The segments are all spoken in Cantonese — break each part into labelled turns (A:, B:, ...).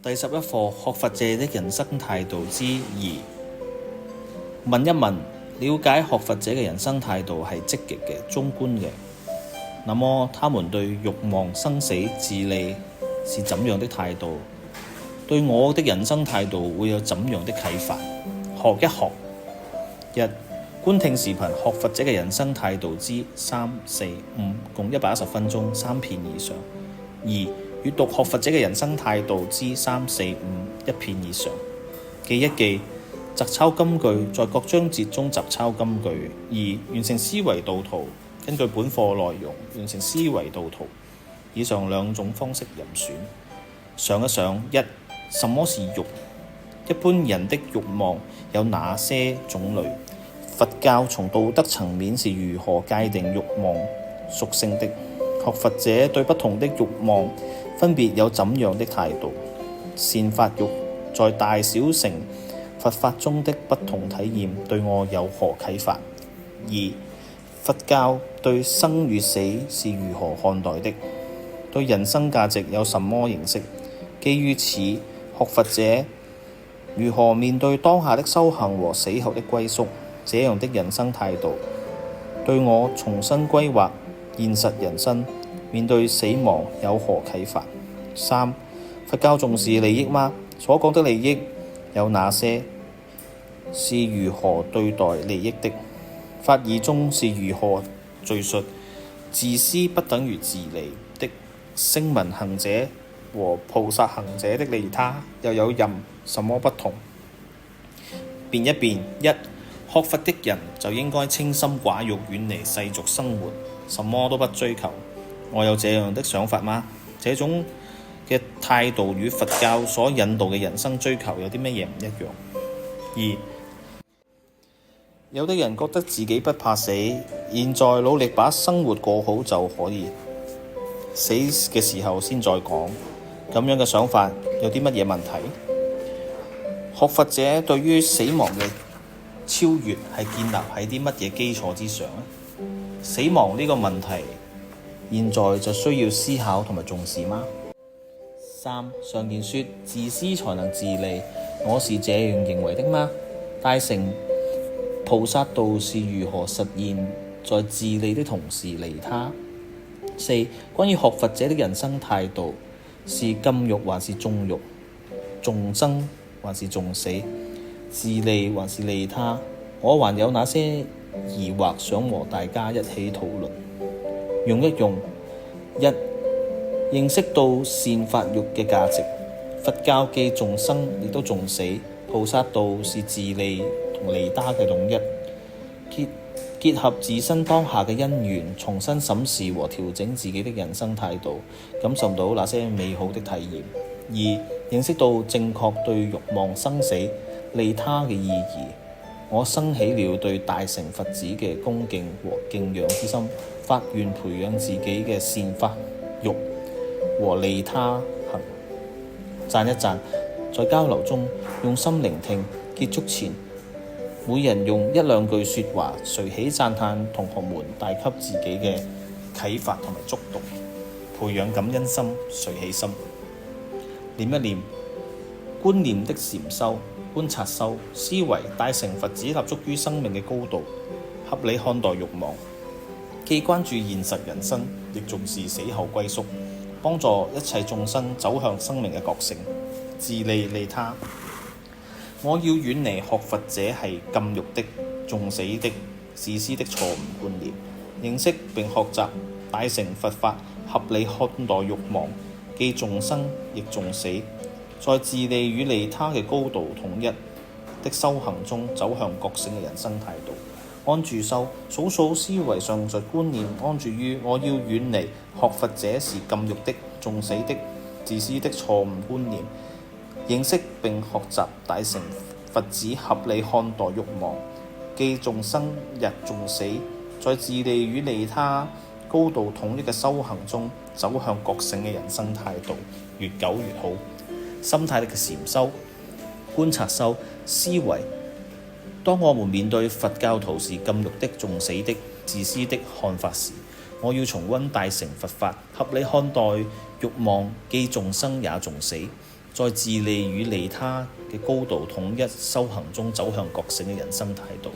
A: 第11課學佛者的人生態度之2。問一問，了解學佛者嘅人生態度係積極嘅、中觀嘅，那麼他們對慾望、生死、自利是怎樣的態度？對我的人生態度會有怎樣的啟發？學一學。1. 觀聽視頻學佛者嘅人生態度之3、4、5，共110分鐘，3片以上。2. 閱讀學佛者嘅人生態度之3、4、5，1片以上。記一記，摘抄金句，在各章節中摘抄金句。2. 完成思維導圖，根據本課內容完成思維導圖。以上兩種方式任選。想一想：1. 什麼是慾？一般人的慾望有哪些種類？佛教從道德層面是如何界定慾望屬性的？學佛者對不同的慾望分別有怎樣的態度？善法欲在大小乘佛法中的不同體驗對我有何啟發？2. 佛教對生與死是如何看待的？對人生價值有什麼認識？基於此，學佛者如何面對當下的修行和死後的歸宿？這樣的人生態度對我重新規劃現實人生、面對死亡有何啟發？3. 佛教重視利益嗎？所講的利益有哪些？是如何對待利益的？法義中是如何敘述自私不等於自利的？聲聞行者和菩薩行者的利他又有什麼不同？辨一辨。1. 學佛的人就應該清心寡欲，遠離世俗生活，什麼都不追求。我有這樣的想法嗎？這種嘅態度與佛教所引導嘅人生追求有啲乜嘢唔一樣？ 2. 有的人覺得自己不怕死，現在努力把生活過好就可以，死嘅時候先再講，咁樣嘅想法有啲乜嘢問題？學佛者對於死亡嘅超越係建立喺啲乜嘢基礎之上？死亡呢個問題現在就需要思考同埋重視嗎？ 3. 上言說自私才能自利，我是這樣認為的嗎？大乘菩薩道是如何實現在自利的同時利他？4. 關於學佛者的人生態度，是禁欲還是縱欲？重生還是重死？自利還是利他？我還有哪些疑惑想和大家一起討論？用一用。 1. 認識到善法欲嘅價值。佛教既重生亦都重死，菩薩道是自利同利他嘅統一，結合自身當下嘅因緣，重新審視和調整自己的人生態度，感受到那些美好的體驗。 2. 認識到正確對慾望、生死、利他嘅意義，我生起了對大乘佛子嘅恭敬和敬仰之心，發願培養自己嘅善法欲和利他行。讚一讚，在交流中用心聆聽，結束前每人用一兩句說話隨喜讚歎同學們帶給自己嘅啟發同埋觸動，培養感恩心、隨喜心。念一念觀念的禪修、觀察修、思維大乘佛子立足於生命嘅高度，合理看待慾望，既關注現實人生，亦重視死後歸宿，幫助一切眾生走向生命嘅覺醒，自利利他。我要遠離學佛者係禁欲的、重死的、自私的錯誤觀念，認識並學習大乘佛法，合理看待慾望，既重生亦重死，在自利與利他嘅高度統一的修行中走向覺醒嘅人生態度。安住修，數數思維上述觀念，安住於我要遠離學佛者是禁欲的、重死的、自私的錯誤觀念，認識並學習大乘佛子合理看待慾望，既重生亦重死，在自利與利他高度統一嘅修行中走向覺醒嘅人生態度，越久越好。心態的禪修、觀察修、思維。當我們面對佛教徒是禁欲的、重死的、自私的看法時，我要重溫大乘佛法，合理看待慾望，既重生也重死，在自利與利他嘅高度統一修行中走向覺醒嘅人生態度，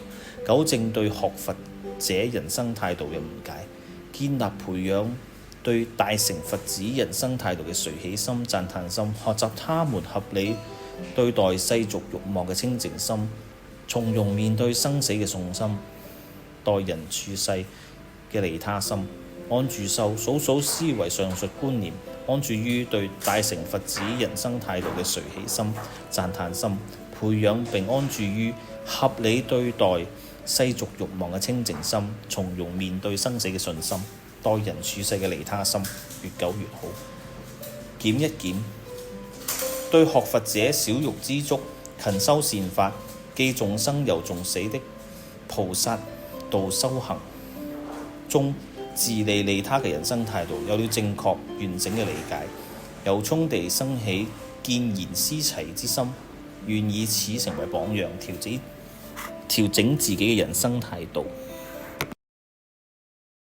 A: 糾正對學佛者人生態度嘅誤解，建立培養對大乘佛子人生態度嘅隨喜心、讚歎心，學習他們合理對待世俗慾望嘅清淨心，從容面對生死嘅信心，待人處世嘅利他心，安住修，數數思維上述觀念，安住於對大乘佛子人生態度嘅隨喜心、讚歎心，培養並安住於合理對待世俗慾望嘅清淨心，從容面對生死嘅信心，待人處世嘅利他心，越久越好。檢一檢，對學佛者少欲知足、勤修善法、既重生又重死的菩薩道修行中自利利他嘅人生態度有了正確完整嘅理解，由衷地生起見賢思齊之心，願以此成為榜樣，調整自己嘅人生態度。